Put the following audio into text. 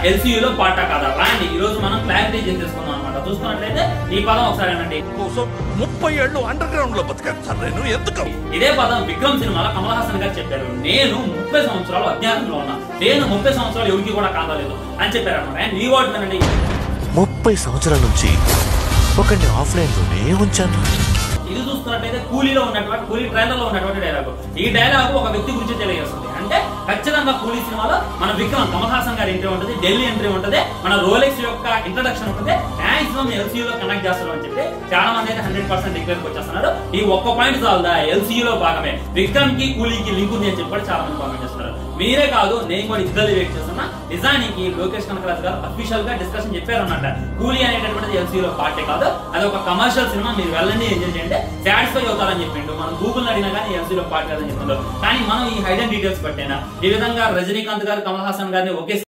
ఎల్సీయూలో పార్టా కాదా రాండి ఈ రోజు మనం క్లారిటీ చేసేసుకుందాం అనమాట. చూసుకున్నట్లయితే ఈ పదం ఒకసారి అనండి. 30 ఏళ్ళు అండర్ గ్రౌండ్ లో బతికాను సార్ నేను. ఎందుకు ఇదే పదం విక్రమ్ సినిమాలో కమల్ హాసన్ గారు చెప్పారు. నేను 30 సంవత్సరాలు అజ్ఞానంలో ఉన్నా, నేను 30 సంవత్సరాలు ఎవరికి కూడా కాదలేదు అని చెప్పారు అనమాట. అండ్ ఈ వర్డ్ వినండి. 30 సంవత్సరాల నుంచి ఒకరిని ఆఫ్లైన్ లోనే ఉంచాను. ఇది చూస్తున్నట్లయితే కూలీలో ఉన్నటువంటి కూలీ ట్రైలర్ లో ఉన్నటువంటి డైలాగ్. ఈ డైలాగ్ ఒక వ్యక్తి గురించి తెలియజేస్తుంది. అంటే ఖచ్చితంగా కూలీ సినిమాలో మన విక్రమ్ కమల్ హాసన్ గారి ఎంట్రీ ఉంటుంది, ఢిల్లీ ఎంట్రీ ఉంటుంది, మన రోలెక్స్ యొక్క ఇంట్రడక్షన్ ఉంటుంది. మాక్సిమం ఎల్సీయూలో కనెక్ట్ చేస్తారు అని చెప్పి చాలా మంది అయితే 100% డిక్లేర్ వచ్చేస్తున్నారు. ఈ ఒక్క పాయింట్ చాలుదా ఎల్సీయూలో భాగమే విక్రమ్ కి కూలీకి లింక్ ఉంది అని చెప్పి చాలా మంది కామెంట్ చేస్తున్నారు. మీరే కాదు నేను కూడా ఇద్దరు వెయిట్ చేస్తున్నా. నిజానికి లోకేష్ కనకరాజ్ గారు అఫీషియల్ గా డిస్కషన్ చెప్పారన్నమాట. కూలీ అనేటటువంటిది ఎల్సీయూలో పార్టే కాదు, అది ఒక కమర్షియల్ సినిమా, మీరు వెళ్ళండి ఎంజాయ్ చేయండి, సాటిస్ఫై అవుతారని చెప్పిండు. మనం గూగుల్ అడిగినా కానీ ఎల్సీయూలో పార్ట్ కాదని చెప్తున్నారు. కానీ మనం ఈ హైడెన్ డీటెయిల్స్ పట్టేనా ఈ విధంగా రజనీకాంత్ గారు కమల్ హాసన్ గారిని ఒకే